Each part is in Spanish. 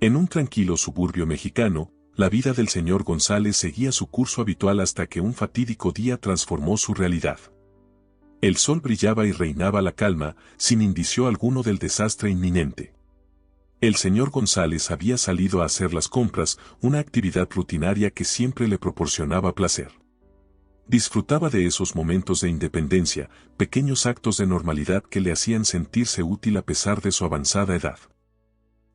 En un tranquilo suburbio mexicano, la vida del señor González seguía su curso habitual hasta que un fatídico día transformó su realidad. El sol brillaba y reinaba la calma, sin indicio alguno del desastre inminente. El señor González había salido a hacer las compras, una actividad rutinaria que siempre le proporcionaba placer. Disfrutaba de esos momentos de independencia, pequeños actos de normalidad que le hacían sentirse útil a pesar de su avanzada edad.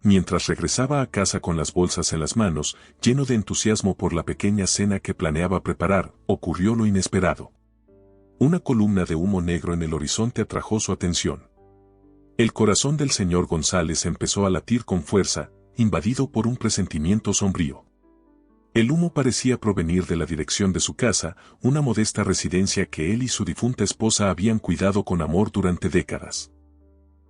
Mientras regresaba a casa con las bolsas en las manos, lleno de entusiasmo por la pequeña cena que planeaba preparar, ocurrió lo inesperado. Una columna de humo negro en el horizonte atrajo su atención. El corazón del señor González empezó a latir con fuerza, invadido por un presentimiento sombrío. El humo parecía provenir de la dirección de su casa, una modesta residencia que él y su difunta esposa habían cuidado con amor durante décadas.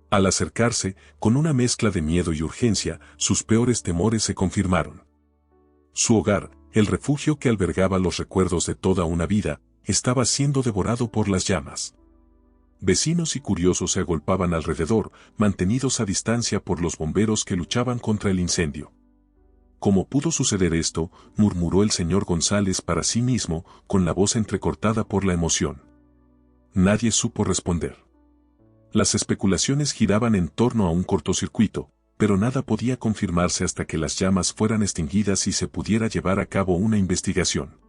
Al acercarse, con una mezcla de miedo y urgencia, sus peores temores se confirmaron. Su hogar, el refugio que albergaba los recuerdos de toda una vida, estaba siendo devorado por las llamas. Vecinos y curiosos se agolpaban alrededor, mantenidos a distancia por los bomberos que luchaban contra el incendio. ¿Cómo pudo suceder esto?, murmuró el señor González para sí mismo, con la voz entrecortada por la emoción. Nadie supo responder. Las especulaciones giraban en torno a un cortocircuito, pero nada podía confirmarse hasta que las llamas fueran extinguidas y se pudiera llevar a cabo una investigación.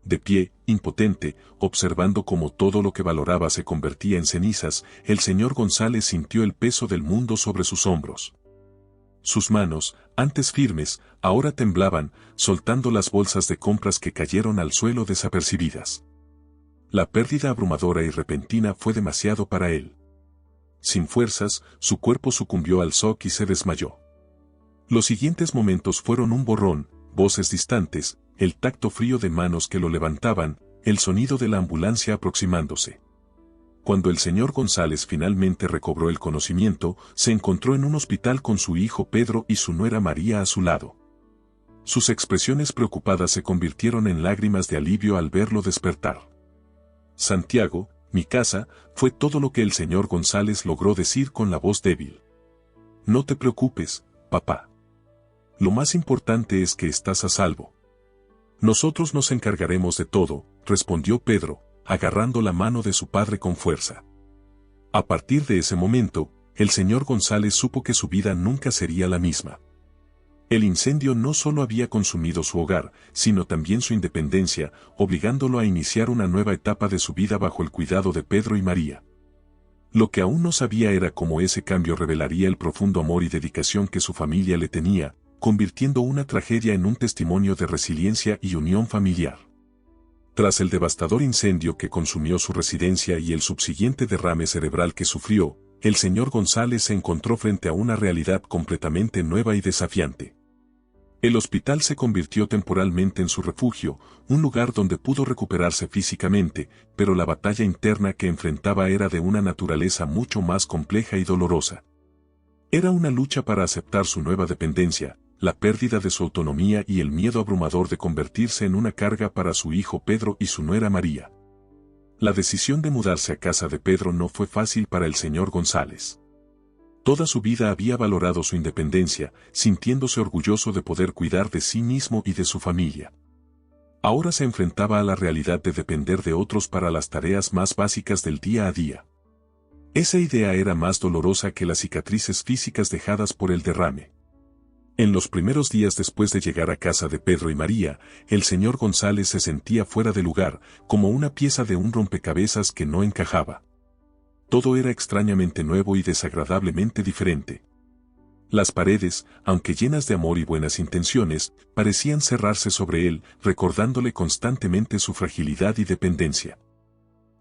De pie, impotente, observando cómo todo lo que valoraba se convertía en cenizas, el señor González sintió el peso del mundo sobre sus hombros. Sus manos, antes firmes, ahora temblaban, soltando las bolsas de compras que cayeron al suelo desapercibidas. La pérdida abrumadora y repentina fue demasiado para él. Sin fuerzas, su cuerpo sucumbió al shock y se desmayó. Los siguientes momentos fueron un borrón, voces distantes, el tacto frío de manos que lo levantaban, el sonido de la ambulancia aproximándose. Cuando el señor González finalmente recobró el conocimiento, se encontró en un hospital con su hijo Pedro y su nuera María a su lado. Sus expresiones preocupadas se convirtieron en lágrimas de alivio al verlo despertar. Santiago, mi casa, fue todo lo que el señor González logró decir con la voz débil. No te preocupes, papá. Lo más importante es que estás a salvo. Nosotros nos encargaremos de todo, respondió Pedro, agarrando la mano de su padre con fuerza. A partir de ese momento, el señor González supo que su vida nunca sería la misma. El incendio no solo había consumido su hogar, sino también su independencia, obligándolo a iniciar una nueva etapa de su vida bajo el cuidado de Pedro y María. Lo que aún no sabía era cómo ese cambio revelaría el profundo amor y dedicación que su familia le tenía, convirtiendo una tragedia en un testimonio de resiliencia y unión familiar. Tras el devastador incendio que consumió su residencia y el subsiguiente derrame cerebral que sufrió, el señor González se encontró frente a una realidad completamente nueva y desafiante. El hospital se convirtió temporalmente en su refugio, un lugar donde pudo recuperarse físicamente, pero la batalla interna que enfrentaba era de una naturaleza mucho más compleja y dolorosa. Era una lucha para aceptar su nueva dependencia, la pérdida de su autonomía y el miedo abrumador de convertirse en una carga para su hijo Pedro y su nuera María. La decisión de mudarse a casa de Pedro no fue fácil para el señor González. Toda su vida había valorado su independencia, sintiéndose orgulloso de poder cuidar de sí mismo y de su familia. Ahora se enfrentaba a la realidad de depender de otros para las tareas más básicas del día a día. Esa idea era más dolorosa que las cicatrices físicas dejadas por el derrame. En los primeros días después de llegar a casa de Pedro y María, el señor González se sentía fuera de lugar, como una pieza de un rompecabezas que no encajaba. Todo era extrañamente nuevo y desagradablemente diferente. Las paredes, aunque llenas de amor y buenas intenciones, parecían cerrarse sobre él, recordándole constantemente su fragilidad y dependencia.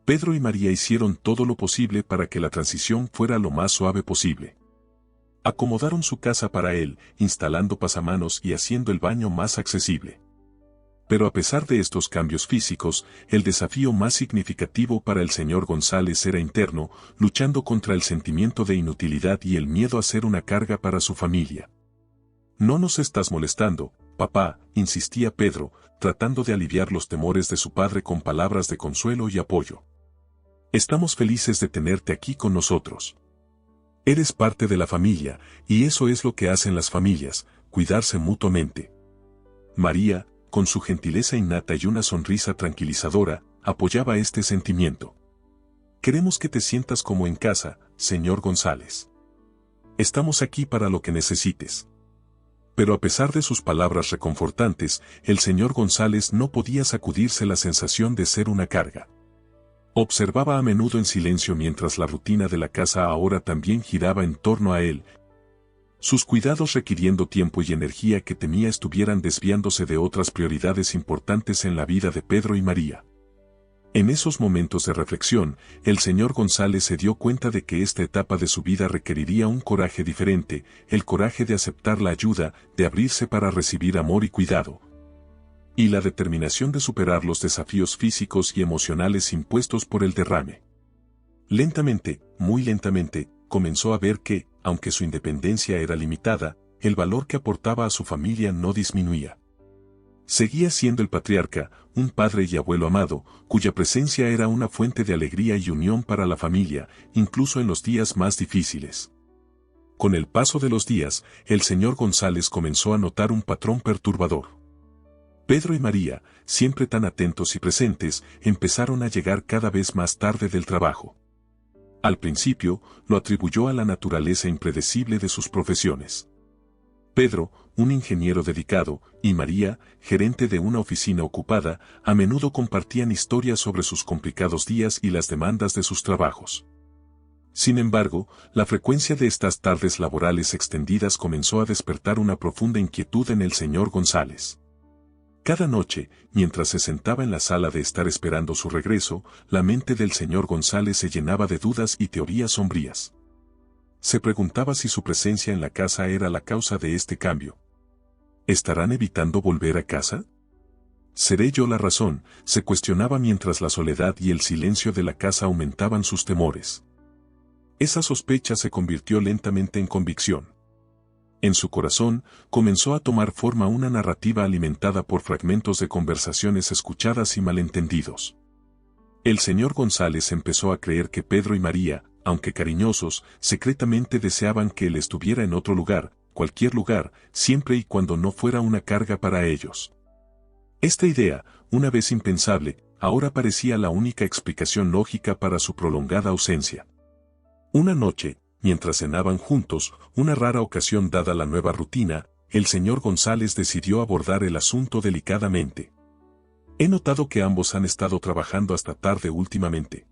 Pedro y María hicieron todo lo posible para que la transición fuera lo más suave posible. Acomodaron su casa para él, instalando pasamanos y haciendo el baño más accesible. Pero a pesar de estos cambios físicos, el desafío más significativo para el señor González era interno, luchando contra el sentimiento de inutilidad y el miedo a ser una carga para su familia. No nos estás molestando, papá, insistía Pedro, tratando de aliviar los temores de su padre con palabras de consuelo y apoyo. Estamos felices de tenerte aquí con nosotros. Eres parte de la familia, y eso es lo que hacen las familias, cuidarse mutuamente. María, con su gentileza innata y una sonrisa tranquilizadora, apoyaba este sentimiento. Queremos que te sientas como en casa, señor González. Estamos aquí para lo que necesites. Pero a pesar de sus palabras reconfortantes, el señor González no podía sacudirse la sensación de ser una carga. Observaba a menudo en silencio mientras la rutina de la casa ahora también giraba en torno a él, sus cuidados requiriendo tiempo y energía que temía estuvieran desviándose de otras prioridades importantes en la vida de Pedro y María. En esos momentos de reflexión, el señor González se dio cuenta de que esta etapa de su vida requeriría un coraje diferente, el coraje de aceptar la ayuda, de abrirse para recibir amor y cuidado, y la determinación de superar los desafíos físicos y emocionales impuestos por el derrame. Lentamente, muy lentamente, comenzó a ver que, aunque su independencia era limitada, el valor que aportaba a su familia no disminuía. Seguía siendo el patriarca, un padre y abuelo amado, cuya presencia era una fuente de alegría y unión para la familia, incluso en los días más difíciles. Con el paso de los días, el señor González comenzó a notar un patrón perturbador. Pedro y María, siempre tan atentos y presentes, empezaron a llegar cada vez más tarde del trabajo. Al principio, lo atribuyó a la naturaleza impredecible de sus profesiones. Pedro, un ingeniero dedicado, y María, gerente de una oficina ocupada, a menudo compartían historias sobre sus complicados días y las demandas de sus trabajos. Sin embargo, la frecuencia de estas tardes laborales extendidas comenzó a despertar una profunda inquietud en el señor González. Cada noche, mientras se sentaba en la sala de estar esperando su regreso, la mente del señor González se llenaba de dudas y teorías sombrías. Se preguntaba si su presencia en la casa era la causa de este cambio. ¿Estarán evitando volver a casa? ¿Seré yo la razón?, se cuestionaba mientras la soledad y el silencio de la casa aumentaban sus temores. Esa sospecha se convirtió lentamente en convicción. En su corazón, comenzó a tomar forma una narrativa alimentada por fragmentos de conversaciones escuchadas y malentendidos. El señor González empezó a creer que Pedro y María, aunque cariñosos, secretamente deseaban que él estuviera en otro lugar, cualquier lugar, siempre y cuando no fuera una carga para ellos. Esta idea, una vez impensable, ahora parecía la única explicación lógica para su prolongada ausencia. Una noche, mientras cenaban juntos, una rara ocasión dada la nueva rutina, el señor González decidió abordar el asunto delicadamente. He notado que ambos han estado trabajando hasta tarde últimamente.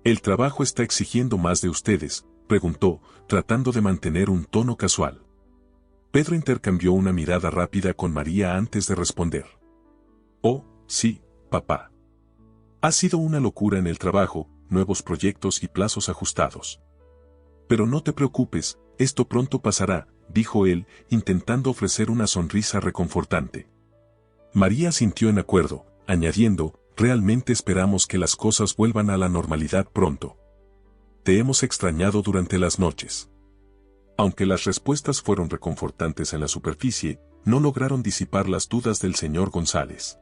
¿El trabajo está exigiendo más de ustedes?, preguntó, tratando de mantener un tono casual. Pedro intercambió una mirada rápida con María antes de responder. Oh, sí, papá. Ha sido una locura en el trabajo, nuevos proyectos y plazos ajustados. Pero no te preocupes, esto pronto pasará, dijo él, intentando ofrecer una sonrisa reconfortante. María sintió en acuerdo, añadiendo, realmente esperamos que las cosas vuelvan a la normalidad pronto. Te hemos extrañado durante las noches. Aunque las respuestas fueron reconfortantes en la superficie, no lograron disipar las dudas del señor González.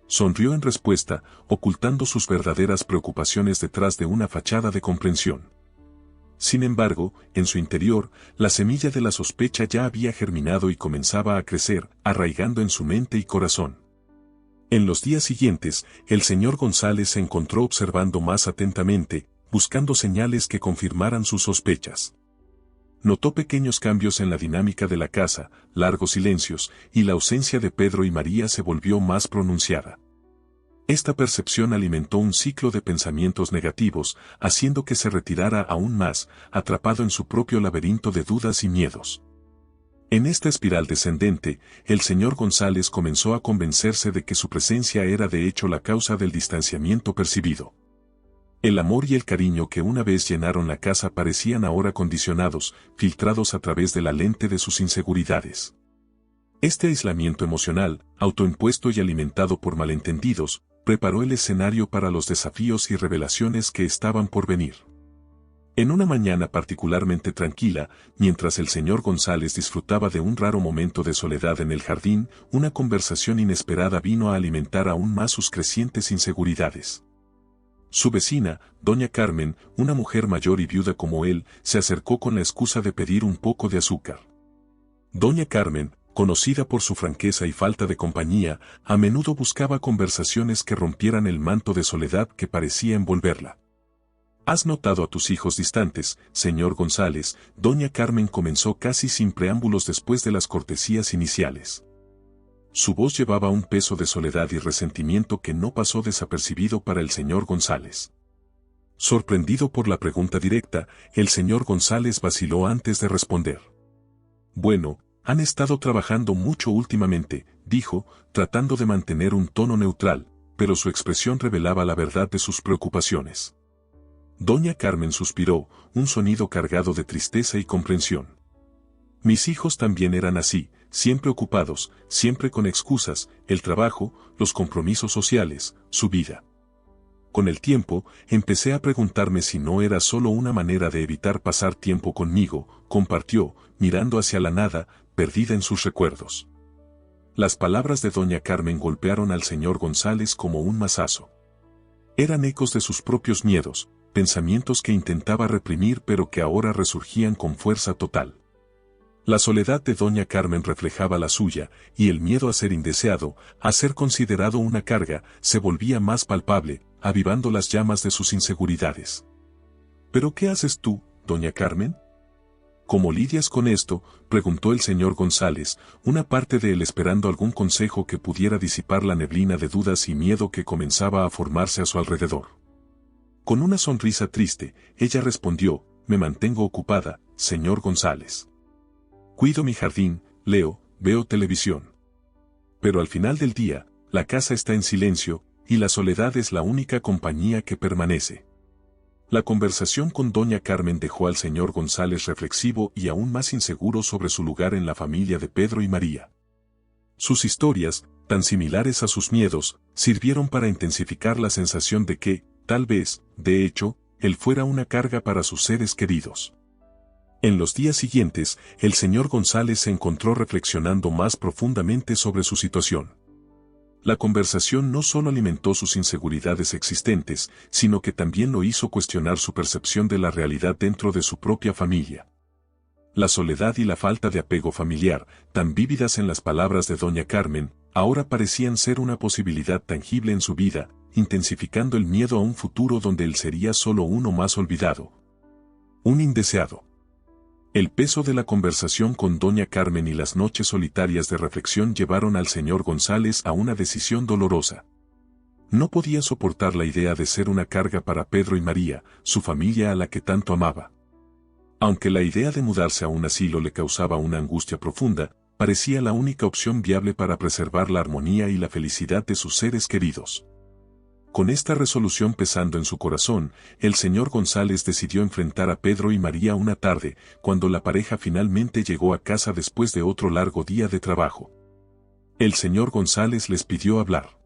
Sonrió en respuesta, ocultando sus verdaderas preocupaciones detrás de una fachada de comprensión. Sin embargo, en su interior, la semilla de la sospecha ya había germinado y comenzaba a crecer, arraigando en su mente y corazón. En los días siguientes, el señor González se encontró observando más atentamente, buscando señales que confirmaran sus sospechas. Notó pequeños cambios en la dinámica de la casa, largos silencios, y la ausencia de Pedro y María se volvió más pronunciada. Esta percepción alimentó un ciclo de pensamientos negativos, haciendo que se retirara aún más, atrapado en su propio laberinto de dudas y miedos. En esta espiral descendente, el señor González comenzó a convencerse de que su presencia era de hecho la causa del distanciamiento percibido. El amor y el cariño que una vez llenaron la casa parecían ahora condicionados, filtrados a través de la lente de sus inseguridades. Este aislamiento emocional, autoimpuesto y alimentado por malentendidos, preparó el escenario para los desafíos y revelaciones que estaban por venir. En una mañana particularmente tranquila, mientras el señor González disfrutaba de un raro momento de soledad en el jardín, una conversación inesperada vino a alimentar aún más sus crecientes inseguridades. Su vecina, doña Carmen, una mujer mayor y viuda como él, se acercó con la excusa de pedir un poco de azúcar. Doña Carmen, conocida por su franqueza y falta de compañía, a menudo buscaba conversaciones que rompieran el manto de soledad que parecía envolverla. ¿Has notado a tus hijos distantes, señor González? Doña Carmen comenzó casi sin preámbulos después de las cortesías iniciales. Su voz llevaba un peso de soledad y resentimiento que no pasó desapercibido para el señor González. Sorprendido por la pregunta directa, el señor González vaciló antes de responder. Bueno, han estado trabajando mucho últimamente, dijo, tratando de mantener un tono neutral, pero su expresión revelaba la verdad de sus preocupaciones. Doña Carmen suspiró, un sonido cargado de tristeza y comprensión. Mis hijos también eran así, siempre ocupados, siempre con excusas, el trabajo, los compromisos sociales, su vida. Con el tiempo, empecé a preguntarme si no era solo una manera de evitar pasar tiempo conmigo, compartió, mirando hacia la nada, perdida en sus recuerdos. Las palabras de doña Carmen golpearon al señor González como un mazazo. Eran ecos de sus propios miedos, pensamientos que intentaba reprimir pero que ahora resurgían con fuerza total. La soledad de doña Carmen reflejaba la suya, y el miedo a ser indeseado, a ser considerado una carga, se volvía más palpable, avivando las llamas de sus inseguridades. ¿Pero qué haces tú, doña Carmen? ¿Cómo lidias con esto?, preguntó el señor González, una parte de él esperando algún consejo que pudiera disipar la neblina de dudas y miedo que comenzaba a formarse a su alrededor. Con una sonrisa triste, ella respondió, me mantengo ocupada, señor González. Cuido mi jardín, leo, veo televisión. Pero al final del día, la casa está en silencio, y la soledad es la única compañía que permanece. La conversación con doña Carmen dejó al señor González reflexivo y aún más inseguro sobre su lugar en la familia de Pedro y María. Sus historias, tan similares a sus miedos, sirvieron para intensificar la sensación de que, tal vez, de hecho, él fuera una carga para sus seres queridos. En los días siguientes, el señor González se encontró reflexionando más profundamente sobre su situación. La conversación no solo alimentó sus inseguridades existentes, sino que también lo hizo cuestionar su percepción de la realidad dentro de su propia familia. La soledad y la falta de apego familiar, tan vívidas en las palabras de doña Carmen, ahora parecían ser una posibilidad tangible en su vida, intensificando el miedo a un futuro donde él sería solo uno más olvidado. Un indeseado. El peso de la conversación con doña Carmen y las noches solitarias de reflexión llevaron al señor González a una decisión dolorosa. No podía soportar la idea de ser una carga para Pedro y María, su familia a la que tanto amaba. Aunque la idea de mudarse a un asilo le causaba una angustia profunda, parecía la única opción viable para preservar la armonía y la felicidad de sus seres queridos. Con esta resolución pesando en su corazón, el señor González decidió enfrentar a Pedro y María una tarde, cuando la pareja finalmente llegó a casa después de otro largo día de trabajo. El señor González les pidió hablar.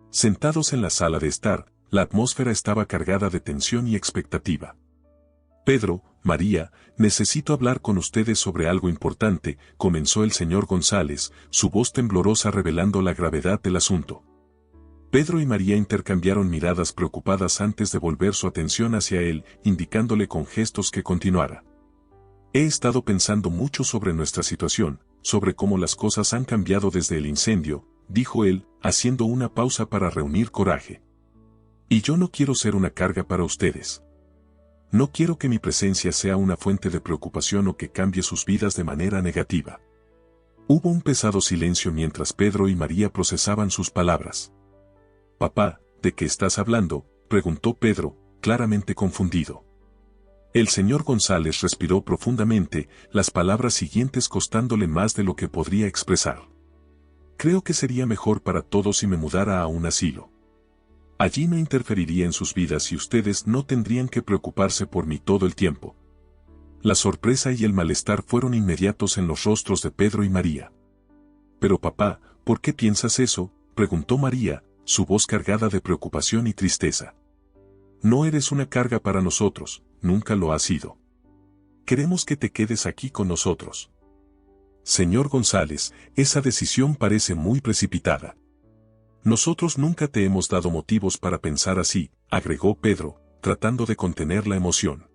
Sentados en la sala de estar, la atmósfera estaba cargada de tensión y expectativa. Pedro, María, necesito hablar con ustedes sobre algo importante, comenzó el señor González, su voz temblorosa revelando la gravedad del asunto. Pedro y María intercambiaron miradas preocupadas antes de volver su atención hacia él, indicándole con gestos que continuara. He estado pensando mucho sobre nuestra situación, sobre cómo las cosas han cambiado desde el incendio, dijo él, haciendo una pausa para reunir coraje. Y yo no quiero ser una carga para ustedes. No quiero que mi presencia sea una fuente de preocupación o que cambie sus vidas de manera negativa. Hubo un pesado silencio mientras Pedro y María procesaban sus palabras. Papá, ¿de qué estás hablando?, preguntó Pedro, claramente confundido. El señor González respiró profundamente, las palabras siguientes costándole más de lo que podría expresar. Creo que sería mejor para todos si me mudara a un asilo. Allí no interferiría en sus vidas y ustedes no tendrían que preocuparse por mí todo el tiempo. La sorpresa y el malestar fueron inmediatos en los rostros de Pedro y María. Pero papá, ¿por qué piensas eso?, preguntó María, su voz cargada de preocupación y tristeza. No eres una carga para nosotros, nunca lo has sido. Queremos que te quedes aquí con nosotros. Señor González, esa decisión parece muy precipitada. Nosotros nunca te hemos dado motivos para pensar así, agregó Pedro, tratando de contener la emoción.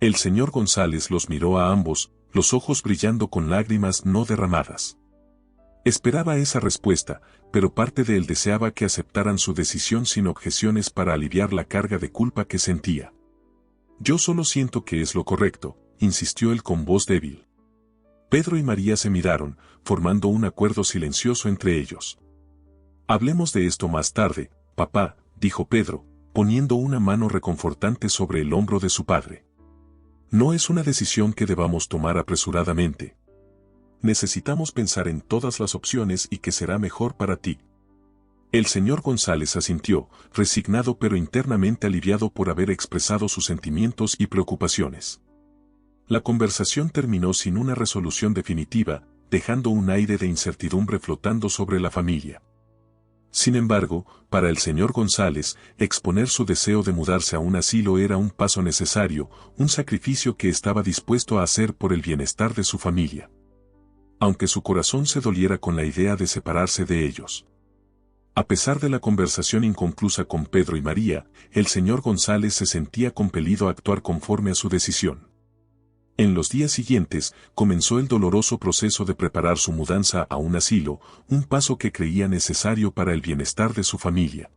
El señor González los miró a ambos, los ojos brillando con lágrimas no derramadas. Esperaba esa respuesta, pero parte de él deseaba que aceptaran su decisión sin objeciones para aliviar la carga de culpa que sentía. «Yo solo siento que es lo correcto», insistió él con voz débil. Pedro y María se miraron, formando un acuerdo silencioso entre ellos. «Hablemos de esto más tarde, papá», dijo Pedro, poniendo una mano reconfortante sobre el hombro de su padre. «No es una decisión que debamos tomar apresuradamente. Necesitamos pensar en todas las opciones y qué será mejor para ti». El señor González asintió, resignado pero internamente aliviado por haber expresado sus sentimientos y preocupaciones. La conversación terminó sin una resolución definitiva, dejando un aire de incertidumbre flotando sobre la familia. Sin embargo, para el señor González, exponer su deseo de mudarse a un asilo era un paso necesario, un sacrificio que estaba dispuesto a hacer por el bienestar de su familia. Aunque su corazón se doliera con la idea de separarse de ellos. A pesar de la conversación inconclusa con Pedro y María, el señor González se sentía compelido a actuar conforme a su decisión. En los días siguientes, comenzó el doloroso proceso de preparar su mudanza a un asilo, un paso que creía necesario para el bienestar de su familia.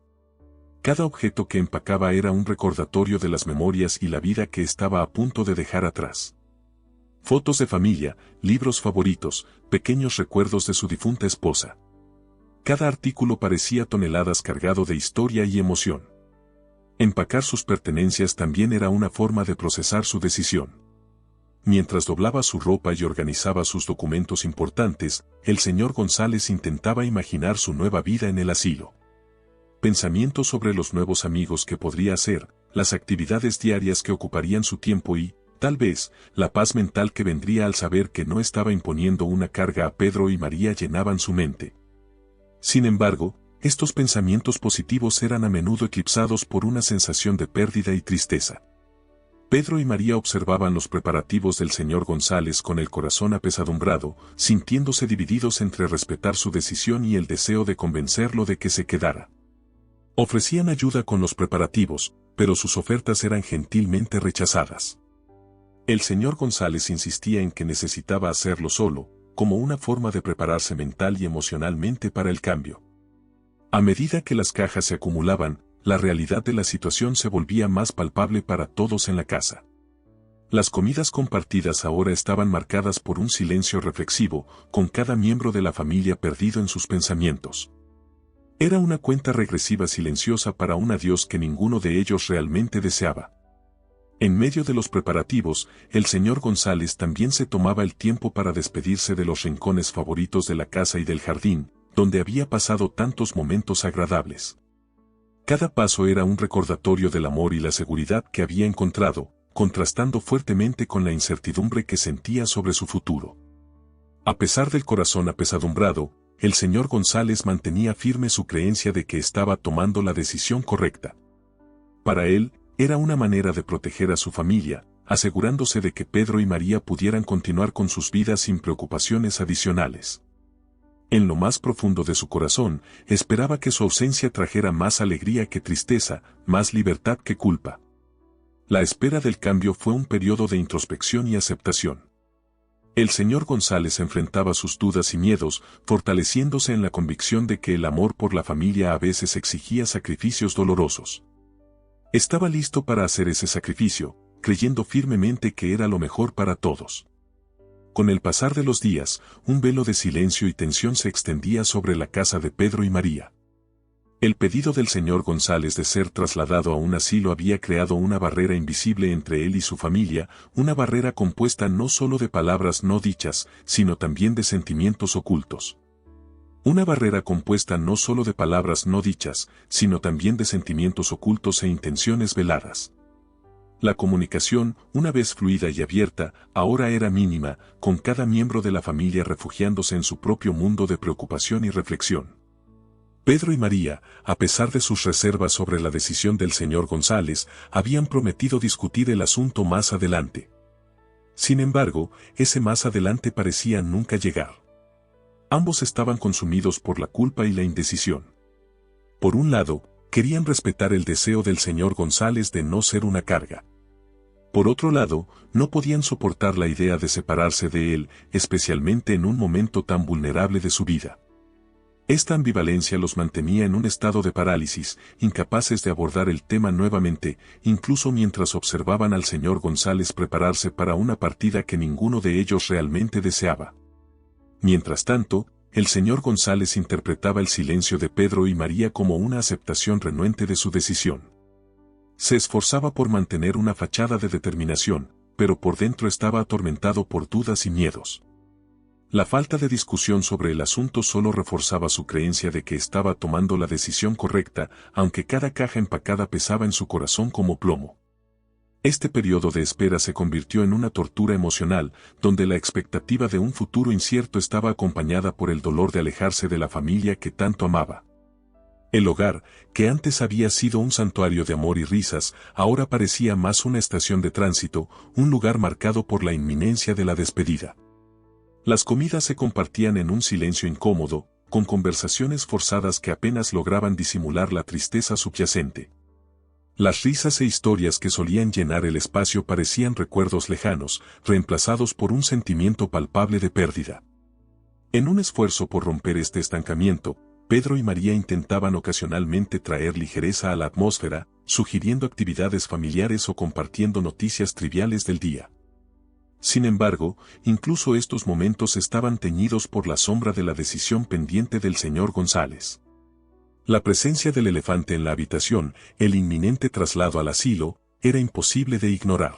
Cada objeto que empacaba era un recordatorio de las memorias y la vida que estaba a punto de dejar atrás. Fotos de familia, libros favoritos, pequeños recuerdos de su difunta esposa. Cada artículo parecía toneladas cargado de historia y emoción. Empacar sus pertenencias también era una forma de procesar su decisión. Mientras doblaba su ropa y organizaba sus documentos importantes, el señor González intentaba imaginar su nueva vida en el asilo. Pensamientos sobre los nuevos amigos que podría hacer, las actividades diarias que ocuparían su tiempo y, tal vez, la paz mental que vendría al saber que no estaba imponiendo una carga a Pedro y María llenaban su mente. Sin embargo, estos pensamientos positivos eran a menudo eclipsados por una sensación de pérdida y tristeza. Pedro y María observaban los preparativos del señor González con el corazón apesadumbrado, sintiéndose divididos entre respetar su decisión y el deseo de convencerlo de que se quedara. Ofrecían ayuda con los preparativos, pero sus ofertas eran gentilmente rechazadas. El señor González insistía en que necesitaba hacerlo solo, como una forma de prepararse mental y emocionalmente para el cambio. A medida que las cajas se acumulaban, la realidad de la situación se volvía más palpable para todos en la casa. Las comidas compartidas ahora estaban marcadas por un silencio reflexivo, con cada miembro de la familia perdido en sus pensamientos. Era una cuenta regresiva silenciosa para un adiós que ninguno de ellos realmente deseaba. En medio de los preparativos, el señor González también se tomaba el tiempo para despedirse de los rincones favoritos de la casa y del jardín, donde había pasado tantos momentos agradables. Cada paso era un recordatorio del amor y la seguridad que había encontrado, contrastando fuertemente con la incertidumbre que sentía sobre su futuro. A pesar del corazón apesadumbrado, el señor González mantenía firme su creencia de que estaba tomando la decisión correcta. Para él, era una manera de proteger a su familia, asegurándose de que Pedro y María pudieran continuar con sus vidas sin preocupaciones adicionales. En lo más profundo de su corazón, esperaba que su ausencia trajera más alegría que tristeza, más libertad que culpa. La espera del cambio fue un periodo de introspección y aceptación. El señor González enfrentaba sus dudas y miedos, fortaleciéndose en la convicción de que el amor por la familia a veces exigía sacrificios dolorosos. Estaba listo para hacer ese sacrificio, creyendo firmemente que era lo mejor para todos. Con el pasar de los días, un velo de silencio y tensión se extendía sobre la casa de Pedro y María. El pedido del señor González de ser trasladado a un asilo había creado una barrera invisible entre él y su familia, una barrera compuesta no solo de palabras no dichas, sino también de sentimientos ocultos. Una barrera compuesta no solo de palabras no dichas, sino también de sentimientos ocultos e intenciones veladas. La comunicación, una vez fluida y abierta, ahora era mínima, con cada miembro de la familia refugiándose en su propio mundo de preocupación y reflexión. Pedro y María, a pesar de sus reservas sobre la decisión del señor González, habían prometido discutir el asunto más adelante. Sin embargo, ese más adelante parecía nunca llegar. Ambos estaban consumidos por la culpa y la indecisión. Por un lado, querían respetar el deseo del señor González de no ser una carga. Por otro lado, no podían soportar la idea de separarse de él, especialmente en un momento tan vulnerable de su vida. Esta ambivalencia los mantenía en un estado de parálisis, incapaces de abordar el tema nuevamente, incluso mientras observaban al señor González prepararse para una partida que ninguno de ellos realmente deseaba. Mientras tanto, el señor González interpretaba el silencio de Pedro y María como una aceptación renuente de su decisión. Se esforzaba por mantener una fachada de determinación, pero por dentro estaba atormentado por dudas y miedos. La falta de discusión sobre el asunto solo reforzaba su creencia de que estaba tomando la decisión correcta, aunque cada caja empacada pesaba en su corazón como plomo. Este periodo de espera se convirtió en una tortura emocional, donde la expectativa de un futuro incierto estaba acompañada por el dolor de alejarse de la familia que tanto amaba. El hogar, que antes había sido un santuario de amor y risas, ahora parecía más una estación de tránsito, un lugar marcado por la inminencia de la despedida. Las comidas se compartían en un silencio incómodo, con conversaciones forzadas que apenas lograban disimular la tristeza subyacente. Las risas e historias que solían llenar el espacio parecían recuerdos lejanos, reemplazados por un sentimiento palpable de pérdida. En un esfuerzo por romper este estancamiento, Pedro y María intentaban ocasionalmente traer ligereza a la atmósfera, sugiriendo actividades familiares o compartiendo noticias triviales del día. Sin embargo, incluso estos momentos estaban teñidos por la sombra de la decisión pendiente del señor González. La presencia del elefante en la habitación, el inminente traslado al asilo, era imposible de ignorar.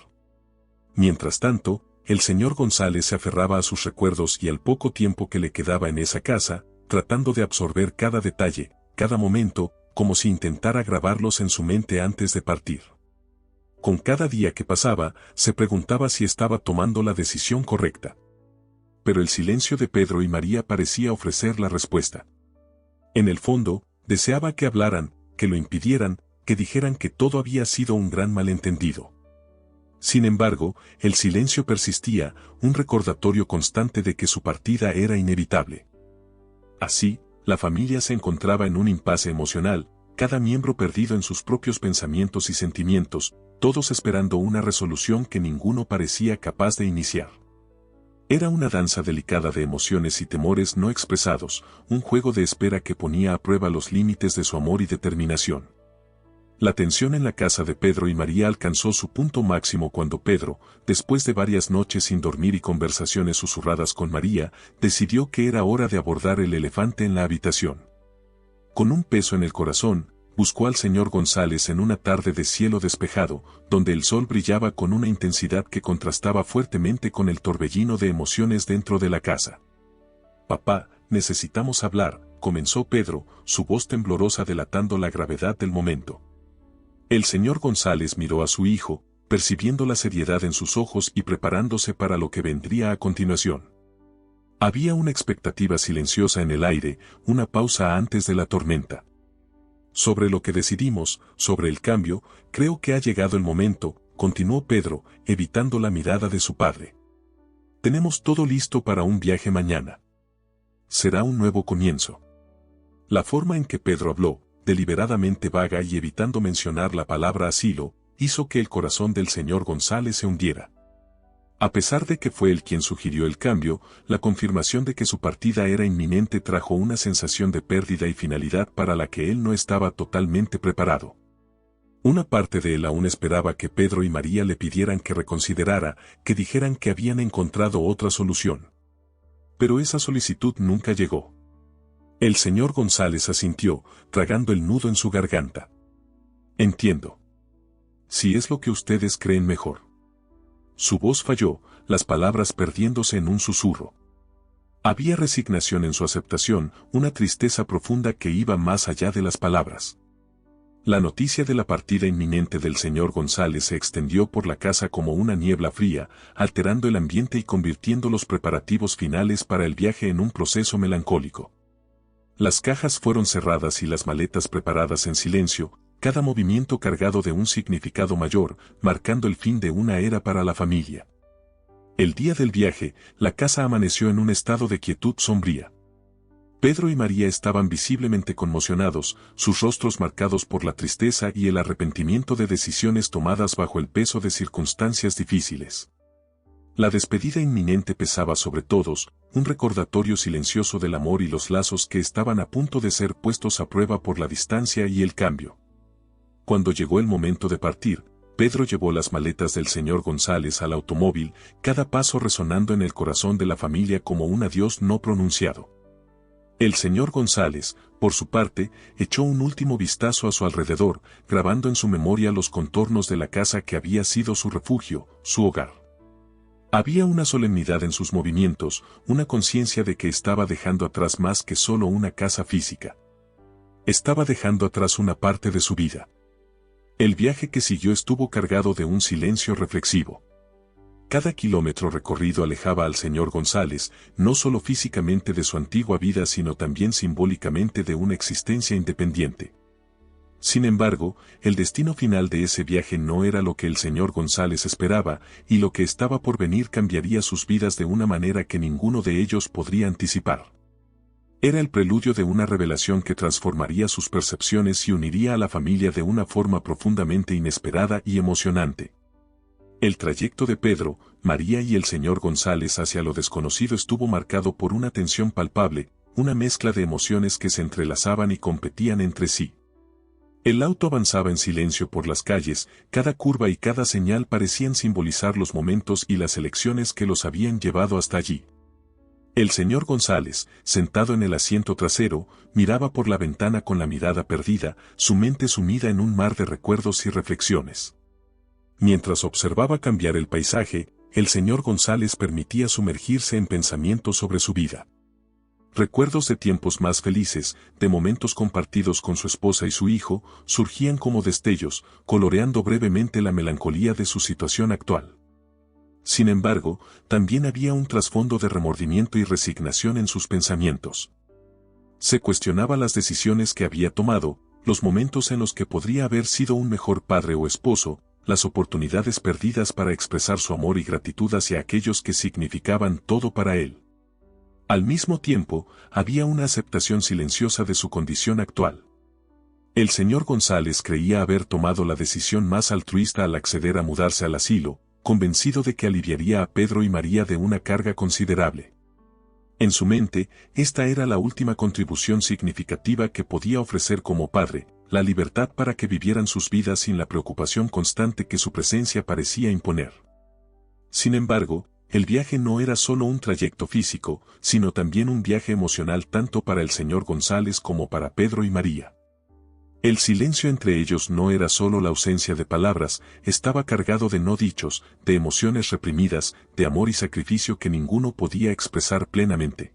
Mientras tanto, el señor González se aferraba a sus recuerdos y al poco tiempo que le quedaba en esa casa, tratando de absorber cada detalle, cada momento, como si intentara grabarlos en su mente antes de partir. Con cada día que pasaba, se preguntaba si estaba tomando la decisión correcta. Pero el silencio de Pedro y María parecía ofrecer la respuesta. En el fondo, deseaba que hablaran, que lo impidieran, que dijeran que todo había sido un gran malentendido. Sin embargo, el silencio persistía, un recordatorio constante de que su partida era inevitable. Así, la familia se encontraba en un impasse emocional, cada miembro perdido en sus propios pensamientos y sentimientos, todos esperando una resolución que ninguno parecía capaz de iniciar. Era una danza delicada de emociones y temores no expresados, un juego de espera que ponía a prueba los límites de su amor y determinación. La tensión en la casa de Pedro y María alcanzó su punto máximo cuando Pedro, después de varias noches sin dormir y conversaciones susurradas con María, decidió que era hora de abordar el elefante en la habitación. Con un peso en el corazón, buscó al señor González en una tarde de cielo despejado, donde el sol brillaba con una intensidad que contrastaba fuertemente con el torbellino de emociones dentro de la casa. «Papá, necesitamos hablar», comenzó Pedro, su voz temblorosa delatando la gravedad del momento. El señor González miró a su hijo, percibiendo la seriedad en sus ojos y preparándose para lo que vendría a continuación. Había una expectativa silenciosa en el aire, una pausa antes de la tormenta. «Sobre lo que decidimos, sobre el cambio, creo que ha llegado el momento», continuó Pedro, evitando la mirada de su padre. «Tenemos todo listo para un viaje mañana. Será un nuevo comienzo». La forma en que Pedro habló, deliberadamente vaga y evitando mencionar la palabra asilo, hizo que el corazón del señor González se hundiera. A pesar de que fue él quien sugirió el cambio, la confirmación de que su partida era inminente trajo una sensación de pérdida y finalidad para la que él no estaba totalmente preparado. Una parte de él aún esperaba que Pedro y María le pidieran que reconsiderara, que dijeran que habían encontrado otra solución. Pero esa solicitud nunca llegó. El señor González asintió, tragando el nudo en su garganta. «Entiendo. Si es lo que ustedes creen mejor». Su voz falló, las palabras perdiéndose en un susurro. Había resignación en su aceptación, una tristeza profunda que iba más allá de las palabras. La noticia de la partida inminente del señor González se extendió por la casa como una niebla fría, alterando el ambiente y convirtiendo los preparativos finales para el viaje en un proceso melancólico. Las cajas fueron cerradas y las maletas preparadas en silencio, cada movimiento cargado de un significado mayor, marcando el fin de una era para la familia. El día del viaje, la casa amaneció en un estado de quietud sombría. Pedro y María estaban visiblemente conmocionados, sus rostros marcados por la tristeza y el arrepentimiento de decisiones tomadas bajo el peso de circunstancias difíciles. La despedida inminente pesaba sobre todos, un recordatorio silencioso del amor y los lazos que estaban a punto de ser puestos a prueba por la distancia y el cambio. Cuando llegó el momento de partir, Pedro llevó las maletas del señor González al automóvil, cada paso resonando en el corazón de la familia como un adiós no pronunciado. El señor González, por su parte, echó un último vistazo a su alrededor, grabando en su memoria los contornos de la casa que había sido su refugio, su hogar. Había una solemnidad en sus movimientos, una conciencia de que estaba dejando atrás más que solo una casa física. Estaba dejando atrás una parte de su vida. El viaje que siguió estuvo cargado de un silencio reflexivo. Cada kilómetro recorrido alejaba al señor González, no solo físicamente de su antigua vida sino también simbólicamente de una existencia independiente. Sin embargo, el destino final de ese viaje no era lo que el señor González esperaba, y lo que estaba por venir cambiaría sus vidas de una manera que ninguno de ellos podría anticipar. Era el preludio de una revelación que transformaría sus percepciones y uniría a la familia de una forma profundamente inesperada y emocionante. El trayecto de Pedro, María y el señor González hacia lo desconocido estuvo marcado por una tensión palpable, una mezcla de emociones que se entrelazaban y competían entre sí. El auto avanzaba en silencio por las calles, cada curva y cada señal parecían simbolizar los momentos y las elecciones que los habían llevado hasta allí. El señor González, sentado en el asiento trasero, miraba por la ventana con la mirada perdida, su mente sumida en un mar de recuerdos y reflexiones. Mientras observaba cambiar el paisaje, el señor González permitía sumergirse en pensamientos sobre su vida. Recuerdos de tiempos más felices, de momentos compartidos con su esposa y su hijo, surgían como destellos, coloreando brevemente la melancolía de su situación actual. Sin embargo, también había un trasfondo de remordimiento y resignación en sus pensamientos. Se cuestionaba las decisiones que había tomado, los momentos en los que podría haber sido un mejor padre o esposo, las oportunidades perdidas para expresar su amor y gratitud hacia aquellos que significaban todo para él. Al mismo tiempo, había una aceptación silenciosa de su condición actual. El señor González creía haber tomado la decisión más altruista al acceder a mudarse al asilo, convencido de que aliviaría a Pedro y María de una carga considerable. En su mente, esta era la última contribución significativa que podía ofrecer como padre, la libertad para que vivieran sus vidas sin la preocupación constante que su presencia parecía imponer. Sin embargo, el viaje no era solo un trayecto físico, sino también un viaje emocional tanto para el señor González como para Pedro y María. El silencio entre ellos no era solo la ausencia de palabras, estaba cargado de no dichos, de emociones reprimidas, de amor y sacrificio que ninguno podía expresar plenamente.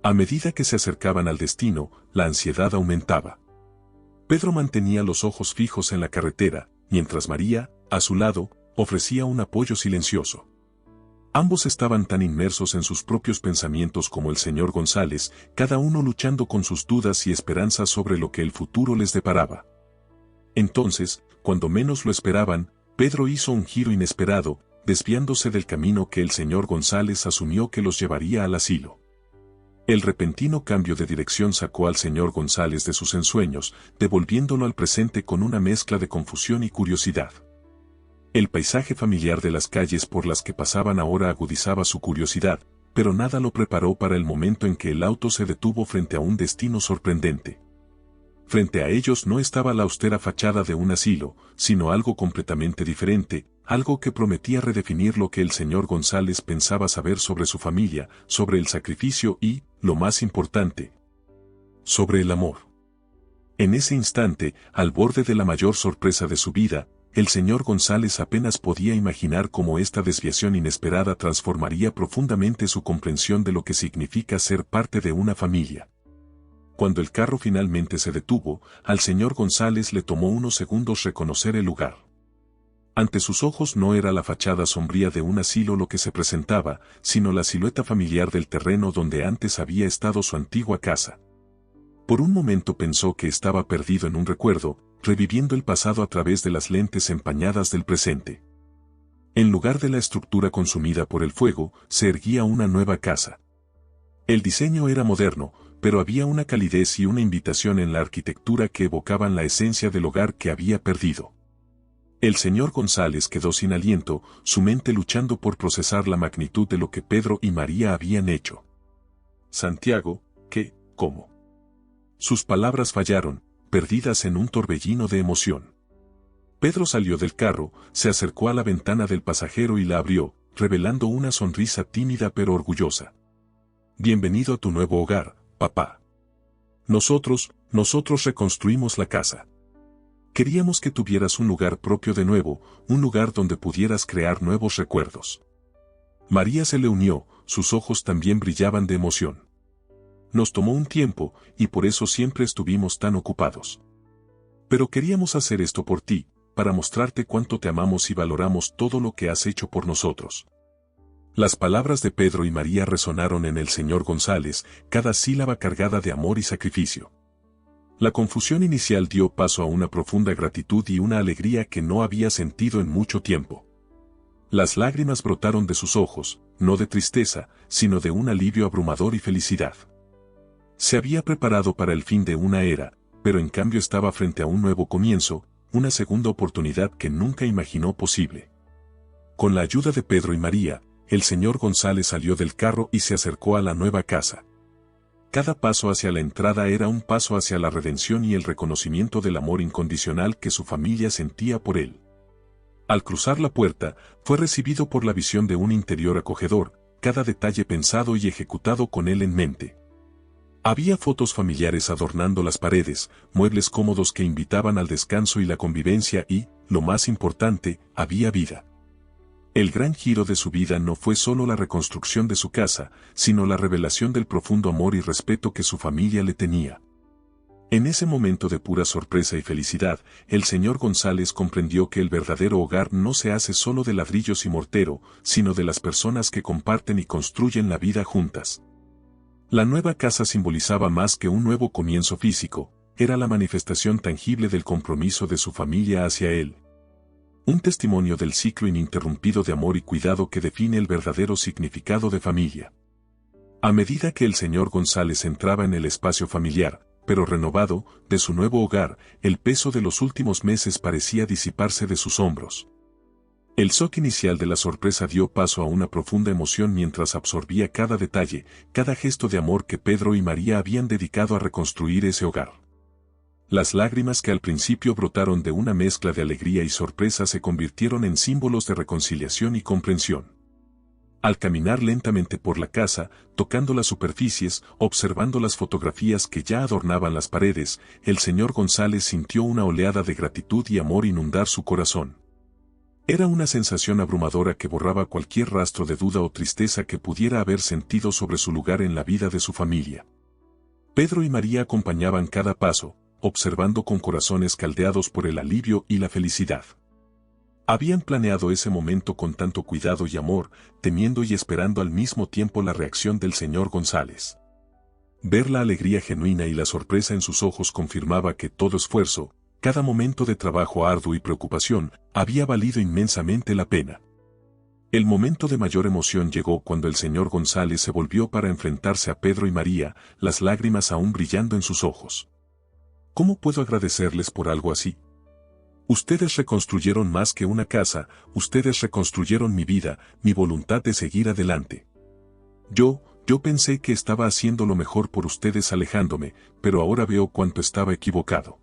A medida que se acercaban al destino, la ansiedad aumentaba. Pedro mantenía los ojos fijos en la carretera, mientras María, a su lado, ofrecía un apoyo silencioso. Ambos estaban tan inmersos en sus propios pensamientos como el señor González, cada uno luchando con sus dudas y esperanzas sobre lo que el futuro les deparaba. Entonces, cuando menos lo esperaban, Pedro hizo un giro inesperado, desviándose del camino que el señor González asumió que los llevaría al asilo. El repentino cambio de dirección sacó al señor González de sus ensueños, devolviéndolo al presente con una mezcla de confusión y curiosidad. El paisaje familiar de las calles por las que pasaban ahora agudizaba su curiosidad, pero nada lo preparó para el momento en que el auto se detuvo frente a un destino sorprendente. Frente a ellos no estaba la austera fachada de un asilo, sino algo completamente diferente, algo que prometía redefinir lo que el señor González pensaba saber sobre su familia, sobre el sacrificio y, lo más importante, sobre el amor. En ese instante, al borde de la mayor sorpresa de su vida, el señor González apenas podía imaginar cómo esta desviación inesperada transformaría profundamente su comprensión de lo que significa ser parte de una familia. Cuando el carro finalmente se detuvo, al señor González le tomó unos segundos reconocer el lugar. Ante sus ojos no era la fachada sombría de un asilo lo que se presentaba, sino la silueta familiar del terreno donde antes había estado su antigua casa. Por un momento pensó que estaba perdido en un recuerdo, reviviendo el pasado a través de las lentes empañadas del presente. En lugar de la estructura consumida por el fuego, se erguía una nueva casa. El diseño era moderno, pero había una calidez y una invitación en la arquitectura que evocaban la esencia del hogar que había perdido. El señor González quedó sin aliento, su mente luchando por procesar la magnitud de lo que Pedro y María habían hecho. Santiago, ¿qué? ¿Cómo? Sus palabras fallaron, perdidas en un torbellino de emoción. Pedro salió del carro, se acercó a la ventana del pasajero y la abrió, revelando una sonrisa tímida pero orgullosa. Bienvenido a tu nuevo hogar, papá. Nosotros reconstruimos la casa. Queríamos que tuvieras un lugar propio de nuevo, un lugar donde pudieras crear nuevos recuerdos. María se le unió, sus ojos también brillaban de emoción. Nos tomó un tiempo, y por eso siempre estuvimos tan ocupados. Pero queríamos hacer esto por ti, para mostrarte cuánto te amamos y valoramos todo lo que has hecho por nosotros. Las palabras de Pedro y María resonaron en el señor González, cada sílaba cargada de amor y sacrificio. La confusión inicial dio paso a una profunda gratitud y una alegría que no había sentido en mucho tiempo. Las lágrimas brotaron de sus ojos, no de tristeza, sino de un alivio abrumador y felicidad. Se había preparado para el fin de una era, pero en cambio estaba frente a un nuevo comienzo, una segunda oportunidad que nunca imaginó posible. Con la ayuda de Pedro y María, el señor González salió del carro y se acercó a la nueva casa. Cada paso hacia la entrada era un paso hacia la redención y el reconocimiento del amor incondicional que su familia sentía por él. Al cruzar la puerta, fue recibido por la visión de un interior acogedor, cada detalle pensado y ejecutado con él en mente. Había fotos familiares adornando las paredes, muebles cómodos que invitaban al descanso y la convivencia y, lo más importante, había vida. El gran giro de su vida no fue solo la reconstrucción de su casa, sino la revelación del profundo amor y respeto que su familia le tenía. En ese momento de pura sorpresa y felicidad, el señor González comprendió que el verdadero hogar no se hace solo de ladrillos y mortero, sino de las personas que comparten y construyen la vida juntas. La nueva casa simbolizaba más que un nuevo comienzo físico, era la manifestación tangible del compromiso de su familia hacia él. Un testimonio del ciclo ininterrumpido de amor y cuidado que define el verdadero significado de familia. A medida que el señor González entraba en el espacio familiar, pero renovado, de su nuevo hogar, el peso de los últimos meses parecía disiparse de sus hombros. El shock inicial de la sorpresa dio paso a una profunda emoción mientras absorbía cada detalle, cada gesto de amor que Pedro y María habían dedicado a reconstruir ese hogar. Las lágrimas que al principio brotaron de una mezcla de alegría y sorpresa se convirtieron en símbolos de reconciliación y comprensión. Al caminar lentamente por la casa, tocando las superficies, observando las fotografías que ya adornaban las paredes, el señor González sintió una oleada de gratitud y amor inundar su corazón. Era una sensación abrumadora que borraba cualquier rastro de duda o tristeza que pudiera haber sentido sobre su lugar en la vida de su familia. Pedro y María acompañaban cada paso, observando con corazones caldeados por el alivio y la felicidad. Habían planeado ese momento con tanto cuidado y amor, temiendo y esperando al mismo tiempo la reacción del señor González. Ver la alegría genuina y la sorpresa en sus ojos confirmaba que todo esfuerzo, cada momento de trabajo arduo y preocupación, había valido inmensamente la pena. El momento de mayor emoción llegó cuando el señor González se volvió para enfrentarse a Pedro y María, las lágrimas aún brillando en sus ojos. ¿Cómo puedo agradecerles por algo así? Ustedes reconstruyeron más que una casa, ustedes reconstruyeron mi vida, mi voluntad de seguir adelante. Yo pensé que estaba haciendo lo mejor por ustedes alejándome, pero ahora veo cuánto estaba equivocado.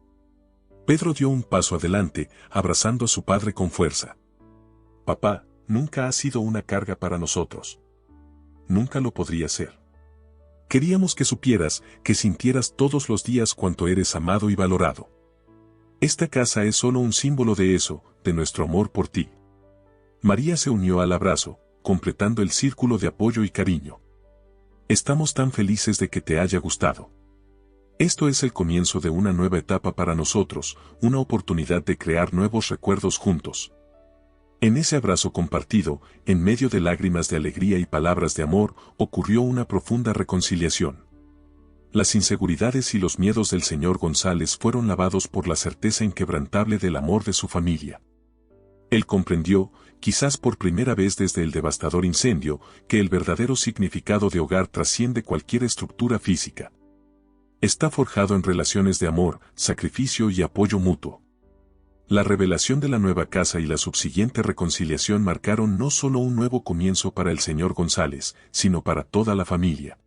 Pedro dio un paso adelante, abrazando a su padre con fuerza. Papá, nunca ha sido una carga para nosotros. Nunca lo podría ser. Queríamos que supieras, que sintieras todos los días cuánto eres amado y valorado. Esta casa es solo un símbolo de eso, de nuestro amor por ti. María se unió al abrazo, completando el círculo de apoyo y cariño. Estamos tan felices de que te haya gustado. Esto es el comienzo de una nueva etapa para nosotros, una oportunidad de crear nuevos recuerdos juntos. En ese abrazo compartido, en medio de lágrimas de alegría y palabras de amor, ocurrió una profunda reconciliación. Las inseguridades y los miedos del señor González fueron lavados por la certeza inquebrantable del amor de su familia. Él comprendió, quizás por primera vez desde el devastador incendio, que el verdadero significado de hogar trasciende cualquier estructura física. está forjado en relaciones de amor, sacrificio y apoyo mutuo. La revelación de la nueva casa y la subsiguiente reconciliación marcaron no solo un nuevo comienzo para el señor González, sino para toda la familia.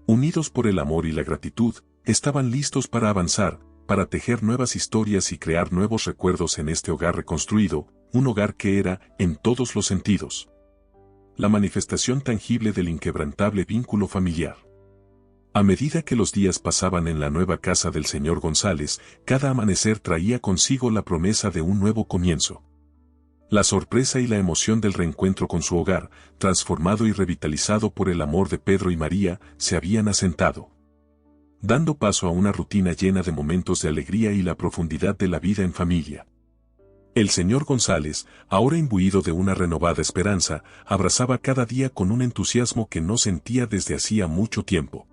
Unidos por el amor y la gratitud, estaban listos para avanzar, para tejer nuevas historias y crear nuevos recuerdos en este hogar reconstruido, un hogar que era, en todos los sentidos, la manifestación tangible del inquebrantable vínculo familiar. A medida que los días pasaban en la nueva casa del señor González, cada amanecer traía consigo la promesa de un nuevo comienzo. La sorpresa y la emoción del reencuentro con su hogar, transformado y revitalizado por el amor de Pedro y María, se habían asentado, dando paso a una rutina llena de momentos de alegría y la profundidad de la vida en familia. El señor González, ahora imbuido de una renovada esperanza, abrazaba cada día con un entusiasmo que no sentía desde hacía mucho tiempo.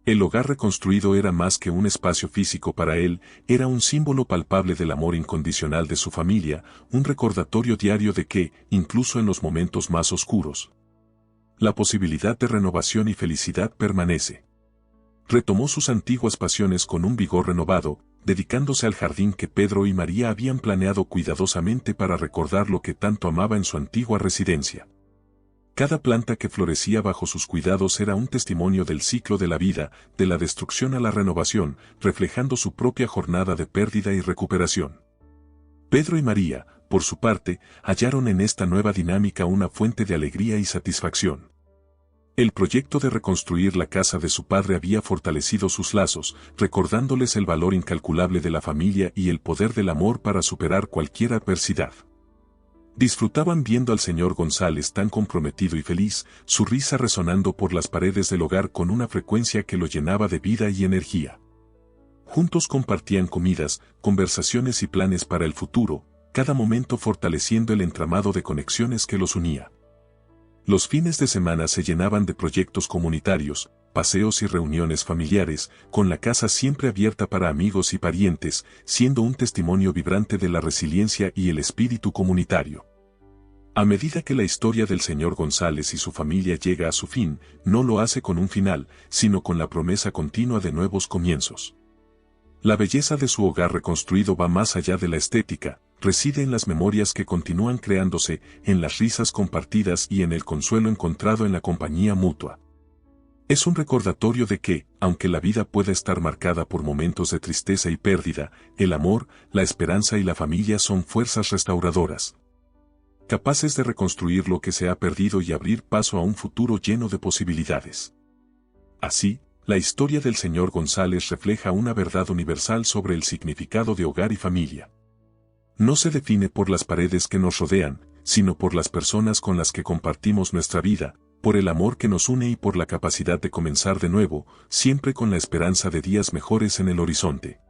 El hogar reconstruido era más que un espacio físico para él, era un símbolo palpable del amor incondicional de su familia, un recordatorio diario de que, incluso en los momentos más oscuros, la posibilidad de renovación y felicidad permanece. Retomó sus antiguas pasiones con un vigor renovado, dedicándose al jardín que Pedro y María habían planeado cuidadosamente para recordar lo que tanto amaba en su antigua residencia. Cada planta que florecía bajo sus cuidados era un testimonio del ciclo de la vida, de la destrucción a la renovación, reflejando su propia jornada de pérdida y recuperación. Pedro y María, por su parte, hallaron en esta nueva dinámica una fuente de alegría y satisfacción. El proyecto de reconstruir la casa de su padre había fortalecido sus lazos, recordándoles el valor incalculable de la familia y el poder del amor para superar cualquier adversidad. Disfrutaban viendo al señor González tan comprometido y feliz, su risa resonando por las paredes del hogar con una frecuencia que lo llenaba de vida y energía. Juntos compartían comidas, conversaciones y planes para el futuro, cada momento fortaleciendo el entramado de conexiones que los unía. Los fines de semana se llenaban de proyectos comunitarios, paseos y reuniones familiares, con la casa siempre abierta para amigos y parientes, siendo un testimonio vibrante de la resiliencia y el espíritu comunitario. A medida que la historia del señor González y su familia llega a su fin, no lo hace con un final, sino con la promesa continua de nuevos comienzos. La belleza de su hogar reconstruido va más allá de la estética, reside en las memorias que continúan creándose, en las risas compartidas y en el consuelo encontrado en la compañía mutua. Es un recordatorio de que, aunque la vida pueda estar marcada por momentos de tristeza y pérdida, el amor, la esperanza y la familia son fuerzas restauradoras, capaces de reconstruir lo que se ha perdido y abrir paso a un futuro lleno de posibilidades. Así, la historia del señor González refleja una verdad universal sobre el significado de hogar y familia. No se define por las paredes que nos rodean, sino por las personas con las que compartimos nuestra vida, por el amor que nos une y por la capacidad de comenzar de nuevo, siempre con la esperanza de días mejores en el horizonte.